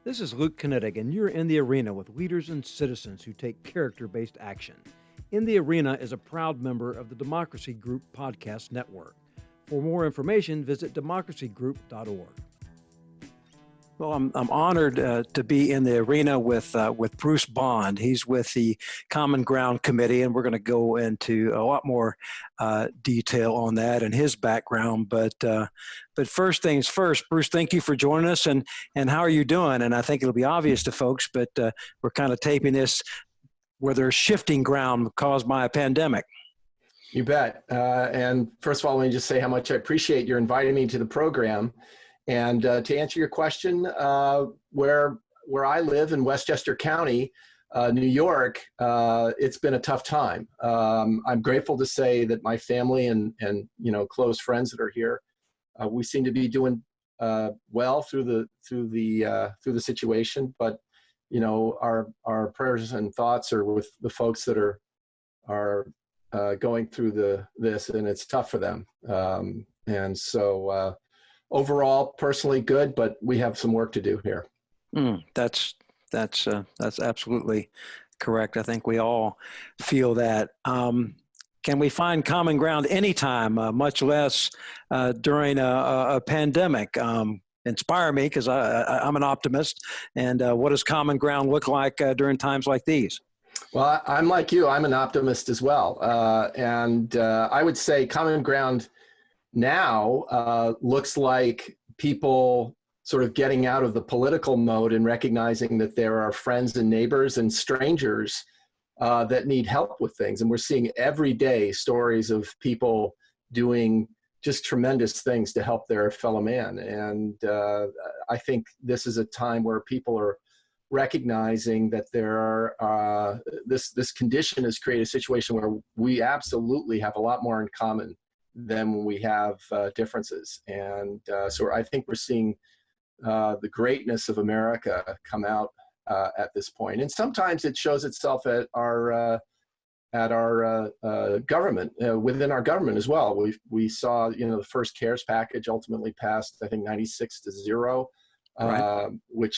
This is Luke Kinetic, and you're in the arena with leaders and citizens who take character based action. In the Arena is a proud member of the Democracy Group Podcast Network. For more information, visit democracygroup.org. Well, I'm honored to be in the arena with Bruce Bond. He's with the Common Ground Committee, and we're going to go into a lot more detail on that and his background. But first things first, Bruce, thank you for joining us. And how are you doing? And I think it'll be obvious to folks, but we're kind of taping this where there's shifting ground caused by a pandemic. You bet. And first of all, let me just say how much I appreciate your inviting me to the program. And to answer your question, where I live in Westchester County, New York, it's been a tough time. I'm grateful to say that my family and close friends that are here, we seem to be doing well through the situation. But our prayers and thoughts are with the folks that are going through this, and it's tough for them. And so. Overall, personally good, but we have some work to do here. That's absolutely correct. I think we all feel that. Can we find common ground anytime, much less during a pandemic? Inspire me, because I'm an optimist. And what does common ground look like during times like these? Well, I'm like you. I'm an optimist as well. And I would say common ground now looks like people sort of getting out of the political mode and recognizing that there are friends and neighbors and strangers that need help with things. And we're seeing every day stories of people doing just tremendous things to help their fellow man. And I think this is a time where people are recognizing that there are this condition has created a situation where we absolutely have a lot more in common than we have differences. And so I think we're seeing the greatness of America come out at this point. And sometimes it shows itself at our government, within our government as well. We saw, the first CARES package ultimately passed, I think 96-0, Right. Which,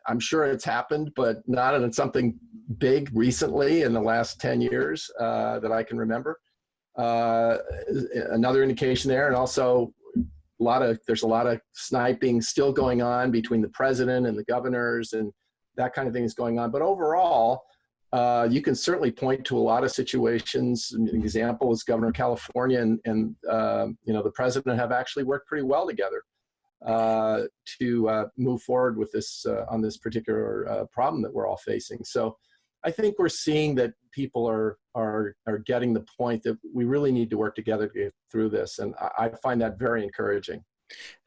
I'm sure it's happened, but not in something big recently in the last 10 years that I can remember. Another indication there, and also there's a lot of sniping still going on between the president and the governors, and that kind of thing is going on. But overall, you can certainly point to a lot of situations. An example is Governor of California and the president have actually worked pretty well together to move forward with this on this particular problem that we're all facing. So I think we're seeing that people are getting the point that we really need to work together to get through this. And I find that very encouraging.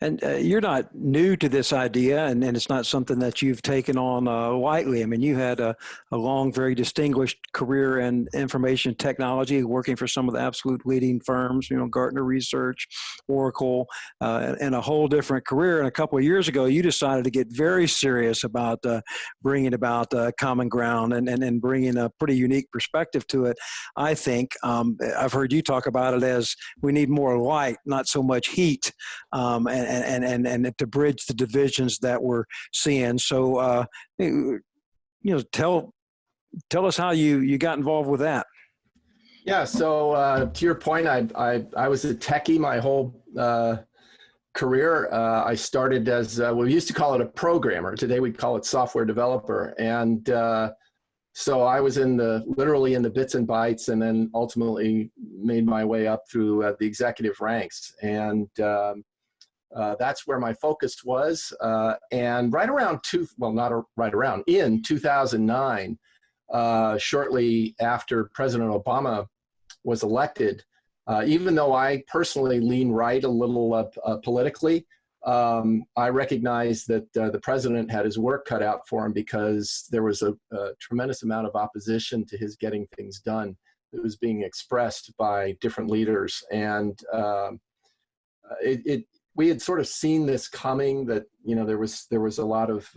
And you're not new to this idea, and it's not something that you've taken on lightly. I mean, you had a long, very distinguished career in information technology, working for some of the absolute leading firms, Gartner Research, Oracle, and a whole different career. And a couple of years ago, you decided to get very serious about bringing about common ground and bringing a pretty unique perspective to it. I think I've heard you talk about it as we need more light, not so much heat. And to bridge the divisions that we're seeing. So, tell us how you got involved with that. Yeah. So to your point, I was a techie my whole career. I started as we used to call it a programmer. Today we call it software developer. And so I was literally in the bits and bytes, and then ultimately made my way up through the executive ranks. And that's where my focus was. And in 2009, shortly after President Obama was elected, even though I personally lean right a little politically, I recognized that the president had his work cut out for him because there was a tremendous amount of opposition to his getting things done that was being expressed by different leaders. And we had sort of seen this coming, that there was a lot of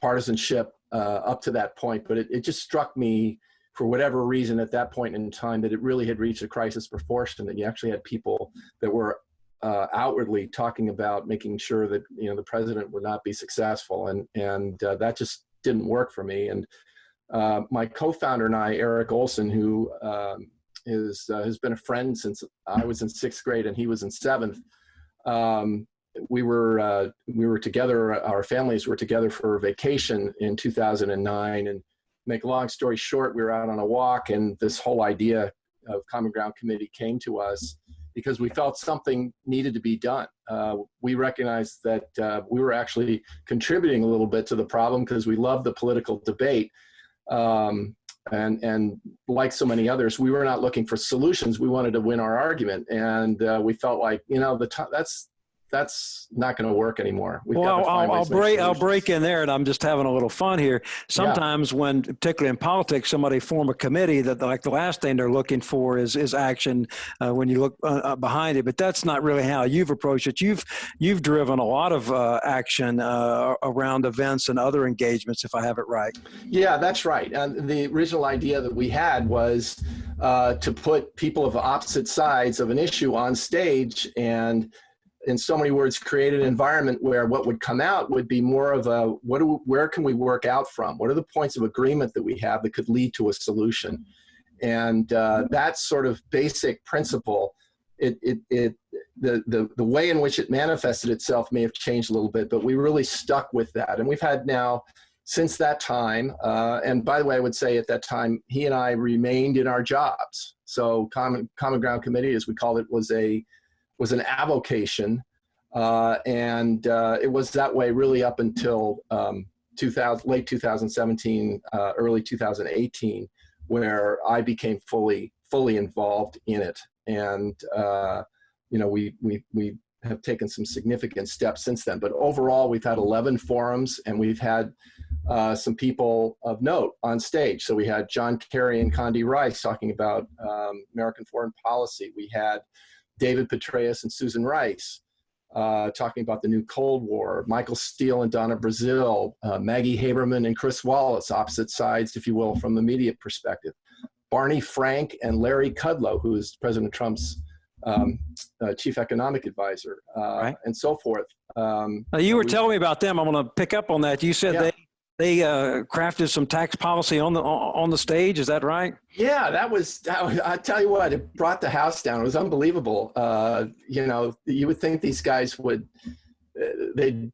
partisanship up to that point, but it just struck me for whatever reason at that point in time that it really had reached a crisis proportion, that you actually had people that were outwardly talking about making sure that the president would not be successful, and that just didn't work for me. And my co-founder and I, Eric Olson, who has been a friend since I was in 6th grade and he was in 7th. We were together. Our families were together for a vacation in 2009. And make a long story short, we were out on a walk, and this whole idea of Common Ground Committee came to us because we felt something needed to be done. We recognized that we were actually contributing a little bit to the problem because we loved the political debate. And like so many others, we were not looking for solutions. We wanted to win our argument. And we felt like, that's not going to work anymore. I'll break in there, and I'm just having a little fun here. Sometimes when, particularly in politics, somebody form a committee that like the last thing they're looking for is action when you look behind it. But that's not really how you've approached it. You've driven a lot of action around events and other engagements, if I have it right. Yeah, that's right. And the original idea that we had was to put people of opposite sides of an issue on stage and, in so many words, create an environment where what would come out would be more of a, where can we work out from? What are the points of agreement that we have that could lead to a solution? And that sort of basic principle, the way in which it manifested itself may have changed a little bit, but we really stuck with that. And we've had now, since that time, and by the way, I would say at that time, he and I remained in our jobs. So Common Ground Committee, as we called it, was an avocation, and it was that way really up until late 2017, early 2018, where I became fully involved in it. And we have taken some significant steps since then. But overall, we've had 11 forums, and we've had some people of note on stage. So we had John Kerry and Condi Rice talking about American foreign policy. We had David Petraeus and Susan Rice talking about the new Cold War, Michael Steele and Donna Brazil, Maggie Haberman and Chris Wallace, opposite sides, if you will, from the media perspective, Barney Frank and Larry Kudlow, who is President Trump's chief economic advisor, right, and so forth. Now you were telling me about them. I'm going to pick up on that. You said they crafted some tax policy on the stage. Is that right? Yeah, that was. I tell you what, it brought the house down. It was unbelievable. You would think these guys would, they'd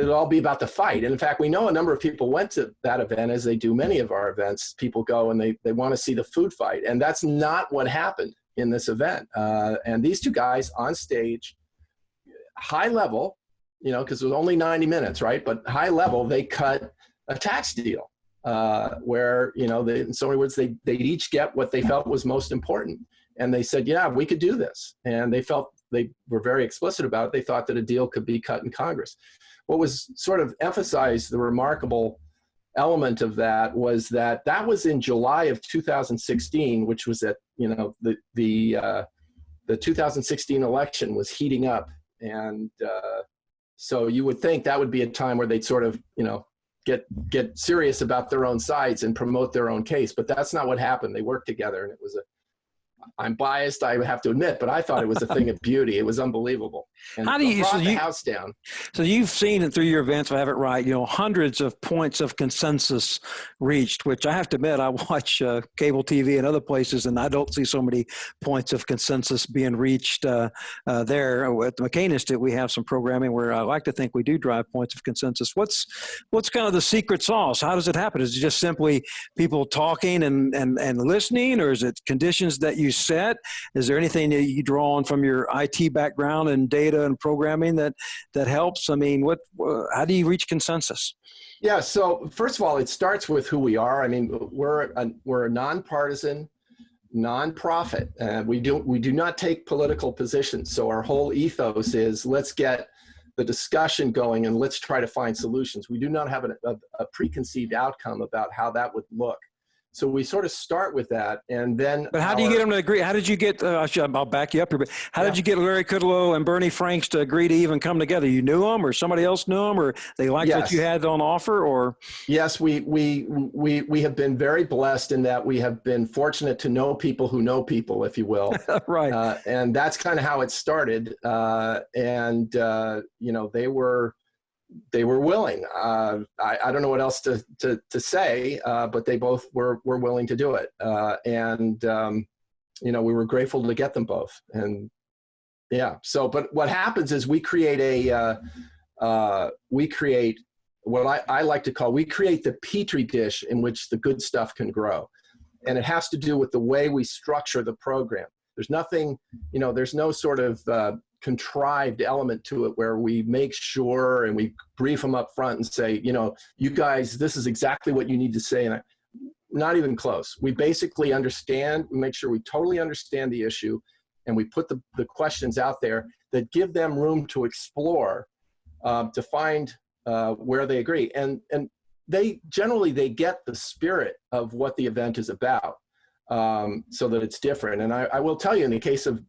all be about the fight. And in fact, we know a number of people went to that event, as they do many of our events. People go and they want to see the food fight, and that's not what happened in this event. And these two guys on stage, high level, because it was only 90 minutes, right? But high level, they cut a tax deal where, in so many words, they'd each get what they felt was most important. And they said, yeah, we could do this. And they were very explicit about it. They thought that a deal could be cut in Congress. What was sort of emphasized, the remarkable element of that was that was in July of 2016, which was at, the 2016 election was heating up. And so you would think that would be a time where they'd sort of, get serious about their own sides and promote their own case. But that's not what happened. They worked together, and it was I'm biased, I have to admit, but I thought it was a thing of beauty. It was unbelievable. And how do you brought the house down? So you've seen it through your events, if I have it right, hundreds of points of consensus reached, which I have to admit, I watch cable TV and other places, and I don't see so many points of consensus being reached there. At the McCain Institute, we have some programming where I like to think we do drive points of consensus. What's kind of the secret sauce? How does it happen? Is it just simply people talking and listening, or is it conditions that you set? Is there anything that you draw on from your IT background and data and programming that helps? I mean, how do you reach consensus? Yeah, so first of all, it starts with who we are. I mean, we're a nonpartisan nonprofit, and we do not take political positions. So our whole ethos is let's get the discussion going and let's try to find solutions. We do not have a preconceived outcome about how that would look. So we sort of start with that, and then. But how do you get them to agree? How did you get? I'll back you up here. But how did you get Larry Kudlow and Bernie Franks to agree to even come together? You knew them, or somebody else knew them, or they liked what you had on offer, or? Yes, we have been very blessed in that we have been fortunate to know people who know people, if you will. Right. And that's kind of how it started. You know, they were willing. I don't know what else to say, but they both were willing to do it. You know, we were grateful to get them both. And yeah, so, but what happens is we create what I like to call, we create the petri dish in which the good stuff can grow. And it has to do with the way we structure the program. There's nothing, you know, there's no sort of contrived element to it where we make sure and we brief them up front and say, you know, you guys, this is exactly what you need to say. And not even close. We basically understand, we make sure we totally understand the issue, and we put the questions out there that give them room to explore, to find where they agree. And they generally, they get the spirit of what the event is about, so that it's different. And I will tell you, in the case of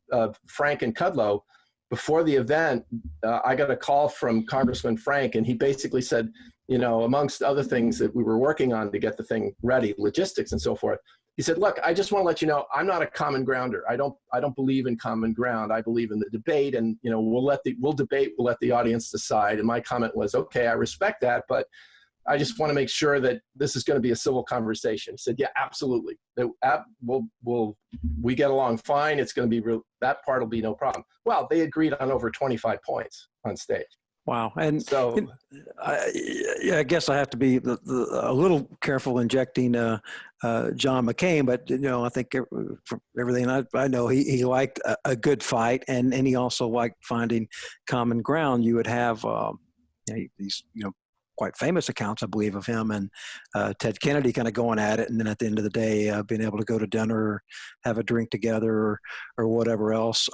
Frank and Kudlow, before the event, I got a call from Congressman Frank, and he basically said, you know, amongst other things that we were working on to get the thing ready, logistics and so forth, he said, look, I just want to let you know, I'm not a common grounder. I don't believe in common ground. I believe in the debate, and, you know, we'll debate, we'll let the audience decide. And my comment was, okay, I respect that, but I just want to make sure that this is going to be a civil conversation. He said, yeah, absolutely. We get along fine. It's going to be real. That part will be no problem. Well, they agreed on over 25 points on stage. Wow. And so I guess I have to be a little careful injecting John McCain, but, you know, I think from everything I know, he liked a good fight, and he also liked finding common ground. You would have these, you know, quite famous accounts, I believe, of him and Ted Kennedy kind of going at it, and then at the end of the day, being able to go to dinner or have a drink together or whatever else.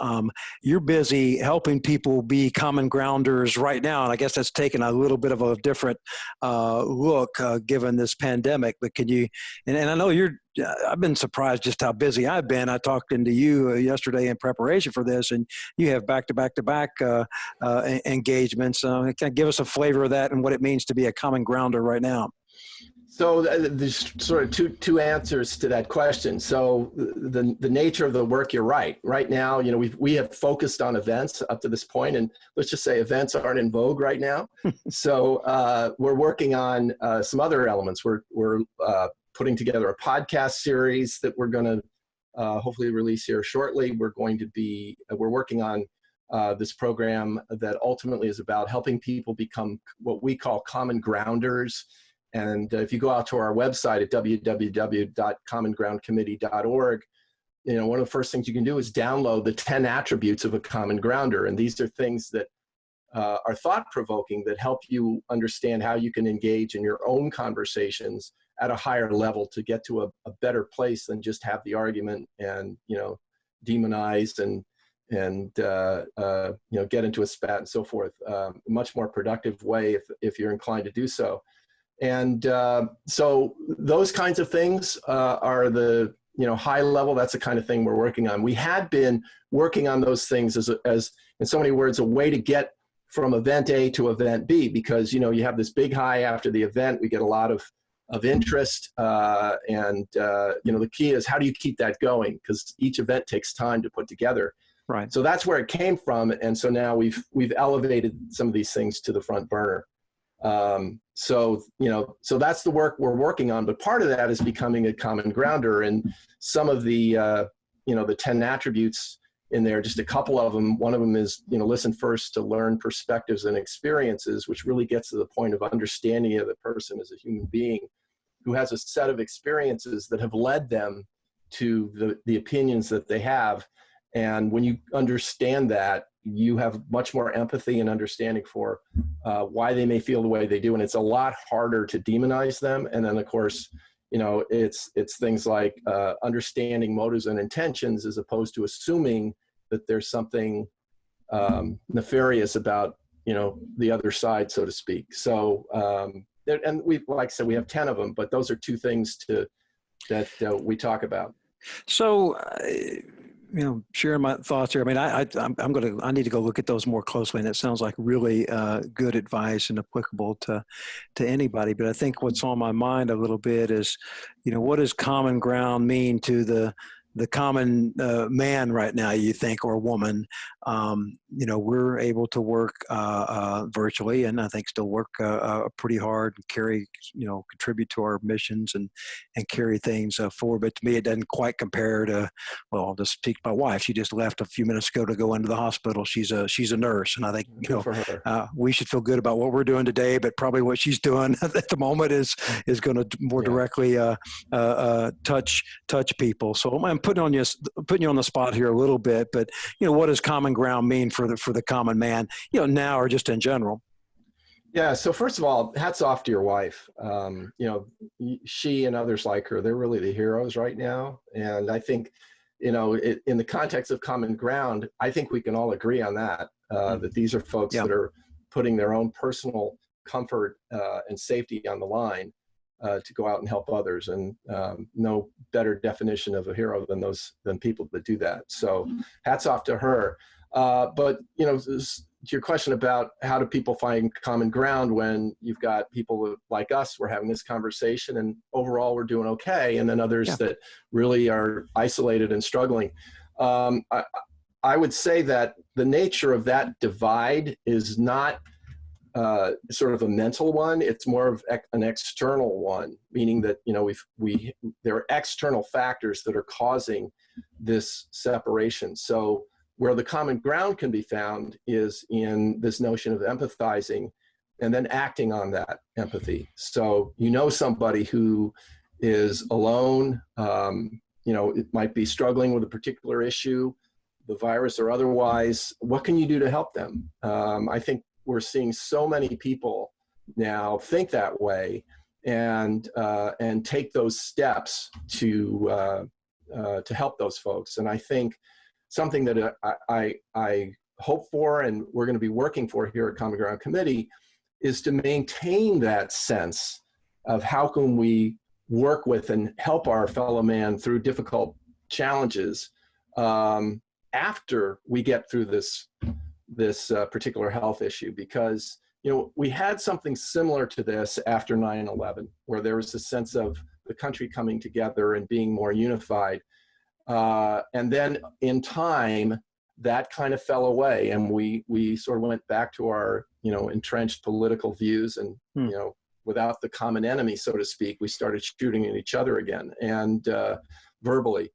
You're busy helping people be common grounders right now, and I guess that's taken a little bit of a different look given this pandemic. But can you? And I know I've been surprised just how busy I've been. I talked into you yesterday in preparation for this, and you have back-to-back engagements. Kind of give us a flavor of that and what it means to be a common grounder right now. So there's sort of two answers to that question. So the nature of the work, you're right. Right now, you know, we have focused on events up to this point, and let's just say events aren't in vogue right now. So we're working on some other elements. We're putting together a podcast series that we're going to hopefully release here shortly. We're working on this program that ultimately is about helping people become what we call common grounders. And if you go out to our website at www.commongroundcommittee.org, you know, one of the first things you can do is download the 10 attributes of a common grounder. And these are things that are thought-provoking, that help you understand how you can engage in your own conversations at a higher level to get to a better place than just have the argument and, you know, demonize and you know, get into a spat and so forth. A much more productive way if you're inclined to do so. And so those kinds of things are the, you know, high level. That's the kind of thing we're working on. We had been working on those things as in so many words, a way to get from event A to event B, because, you know, you have this big high after the event. We get a lot of interest, and you know, the key is how do you keep that going? Because each event takes time to put together. Right. So that's where it came from, and so now we've elevated some of these things to the front burner. So, you know, so that's the work we're working on. But part of that is becoming a common grounder, and some of the you know, the 10 attributes in there, just a couple of them. One of them is, you know, listen first to learn perspectives and experiences, which really gets to the point of understanding of the person as a human being who has a set of experiences that have led them to the opinions that they have. And when you understand that, you have much more empathy and understanding for why they may feel the way they do. And it's a lot harder to demonize them. And then, of course, you know, it's things like understanding motives and intentions, as opposed to assuming that there's something nefarious about, you know, the other side, so to speak. So, and we, like I said, we have 10 of them, but those are two things to that we talk about. So, sharing my thoughts here. I mean, I need to go look at those more closely, and it sounds like really good advice and applicable to anybody. But I think what's on my mind a little bit is, what does common ground mean to the common man right now, you think, or woman? We're able to work virtually, and I think still work pretty hard and contribute to our missions and carry things forward. But to me, it doesn't quite compare to, well, I'll just speak to my wife. She just left a few minutes ago to go into the hospital. She's a nurse, and I think For her. we should feel good about what we're doing today, but probably what she's doing at the moment is going to more directly touch people. So I'm putting you on the spot here a little bit, but what does common ground mean for the common man, now or just in general? Yeah. So first of all, hats off to your wife. She and others like her, they're really the heroes right now. And I think, in the context of common ground, I think we can all agree on that, that these are folks that are putting their own personal comfort and safety on the line to go out and help others. And no better definition of a hero than people that do that. So hats off to her. But, to your question about how do people find common ground when you've got people like us, we're having this conversation and overall we're doing okay. And then others that really are isolated and struggling. I would say that the nature of that divide is not sort of a mental one. It's more of an external one, meaning that, there are external factors that are causing this separation. So where the common ground can be found is in this notion of empathizing and then acting on that empathy. So, somebody who is alone, it might be struggling with a particular issue, the virus or otherwise. What can you do to help them? I think we're seeing so many people now think that way and take those steps to help those folks. And I think something that I hope for and we're going to be working for here at Common Ground Committee is to maintain that sense of how can we work with and help our fellow man through difficult challenges after we get through this particular health issue. Because we had something similar to this after 9/11, where there was a sense of the country coming together and being more unified. And then in time, that kind of fell away, and we sort of went back to our entrenched political views, and without the common enemy, so to speak, we started shooting at each other again, and verbally.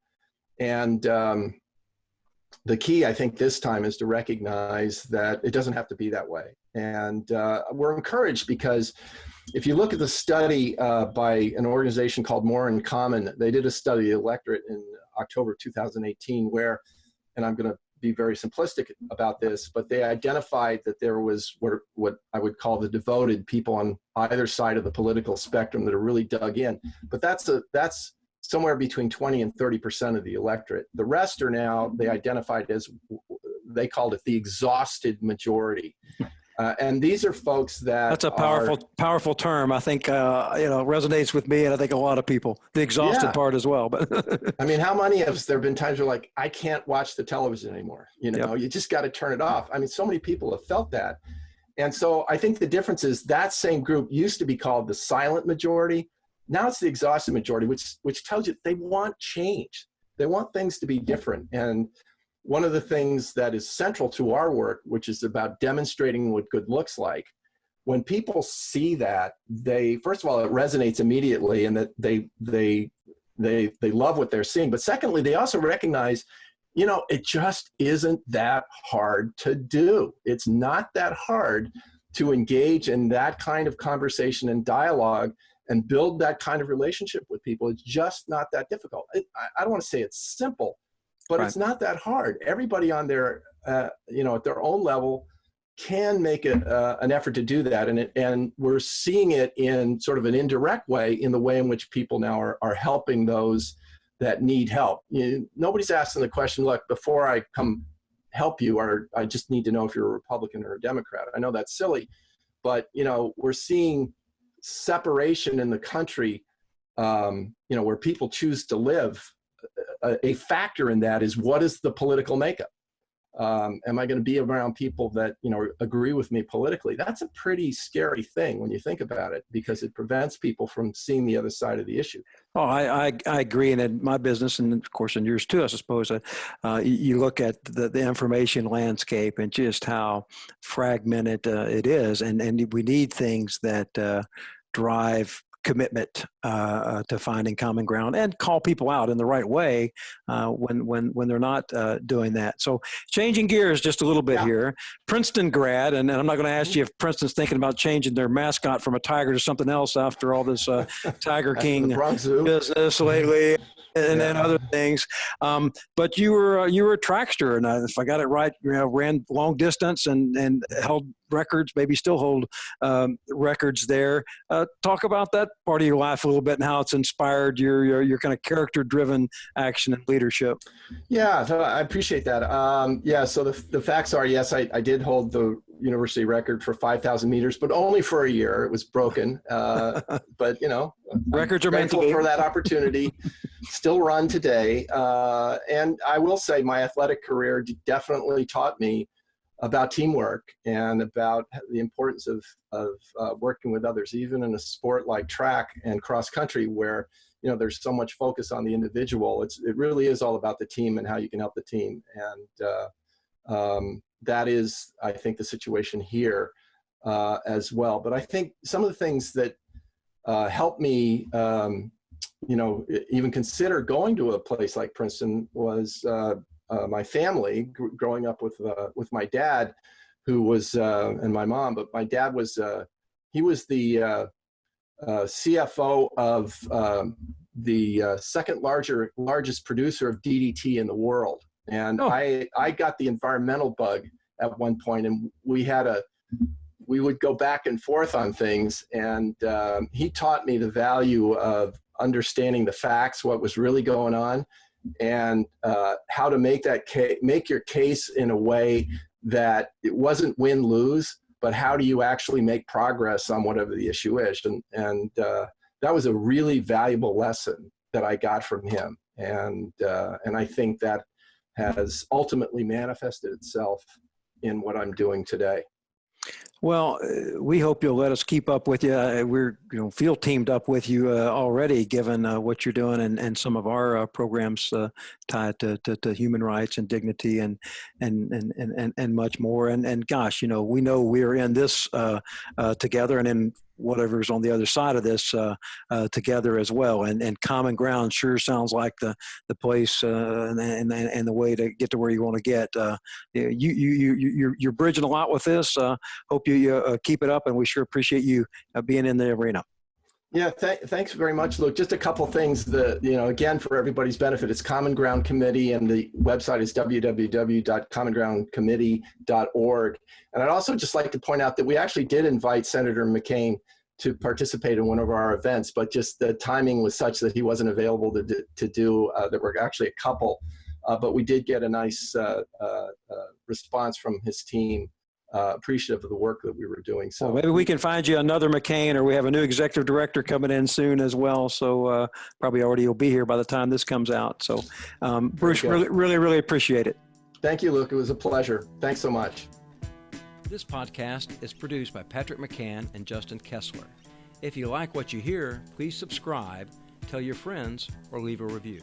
And the key, I think, this time is to recognize that it doesn't have to be that way. And we're encouraged because if you look at the study by an organization called More in Common, they did a study of the electorate in October 2018 where, and I'm going to be very simplistic about this, but they identified that there was what I would call the devoted people on either side of the political spectrum that are really dug in. But that's somewhere between 20 and 30% of the electorate. The rest are now, they identified as, they called it the exhausted majority. And these are folks that that's a powerful term. I think, resonates with me and I think a lot of people, the exhausted part as well. But I mean, how many of us, there have been times where like, I can't watch the television anymore. You just got to turn it off. I mean, so many people have felt that. And so I think the difference is that same group used to be called the silent majority. Now it's the exhausted majority, which tells you they want change. They want things to be different. And one of the things that is central to our work, which is about demonstrating what good looks like, when people see that, they, first of all, it resonates immediately and that they love what they're seeing. But secondly, they also recognize, it just isn't that hard to do. It's not that hard to engage in that kind of conversation and dialogue and build that kind of relationship with people. It's just not that difficult. I don't want to say it's simple, but It's not that hard. Everybody on their, at their own level can make an effort to do that. And we're seeing it in sort of an indirect way in the way in which people now are helping those that need help. Nobody's asking the question, look, before I come help you, or I just need to know if you're a Republican or a Democrat. I know that's silly, but we're seeing separation in the country where people choose to live, a factor in that is, what is the political makeup? Am I going to be around people that, agree with me politically? That's a pretty scary thing when you think about it, because it prevents people from seeing the other side of the issue. Oh, I agree. And in my business, and of course in yours too, I suppose, you look at the information landscape and just how fragmented it is. And we need things that drive commitment to finding common ground and call people out in the right way when they're not doing that. So changing gears just a little bit here, Princeton grad, and I'm not going to ask you if Princeton's thinking about changing their mascot from a tiger to something else after all this Tiger King business lately and other things. But you were a trackster, and if I got it right, ran long distance and held records, maybe still hold records there. Talk about that part of your life a little bit and how it's inspired your kind of character-driven action and leadership. Yeah, so I appreciate that. So the facts are, yes, I did hold the university record for 5,000 meters, but only for a year. It was broken. But, records are meant to be. For that opportunity. Still run today. And I will say my athletic career definitely taught me about teamwork and about the importance of working with others, even in a sport like track and cross country, where there's so much focus on the individual. It really is all about the team and how you can help the team. And that is, I think, the situation here as well. But I think some of the things that helped me, even consider going to a place like Princeton was my family. Growing up with my dad, who was and my mom, but my dad was he was the CFO of the second largest producer of DDT in the world. And I got the environmental bug at one point, and we would go back and forth on things. And he taught me the value of understanding the facts, what was really going on, and how to make your case in a way that it wasn't win-lose, but how do you actually make progress on whatever the issue is. And that was a really valuable lesson that I got from him. And I think that has ultimately manifested itself in what I'm doing today. Well, we hope you'll let us keep up with you. We're feel teamed up with you already, given what you're doing and some of our programs tied to human rights and dignity and much more. And gosh, we know we're in this together, and in whatever's on the other side of this together as well. And common ground sure sounds like the place and the way to get to where you want to get. You're bridging a lot with this. Hope you keep it up, and we sure appreciate you being in the arena. Yeah, thanks very much, Luke. Just a couple things that, again, for everybody's benefit, it's Common Ground Committee, and the website is www.commongroundcommittee.org. And I'd also just like to point out that we actually did invite Senator McCain to participate in one of our events, but just the timing was such that he wasn't available to do. There were actually a couple, but we did get a nice response from his team. Appreciative of the work that we were doing. So maybe we can find you another McCain, or we have a new executive director coming in soon as well. So probably already will be here by the time this comes out. So Bruce, really appreciate it. Thank you, Luke. It was a pleasure. Thanks so much. This podcast is produced by Patrick McCann and Justin Kessler. If you like what you hear, please subscribe, tell your friends, or leave a review.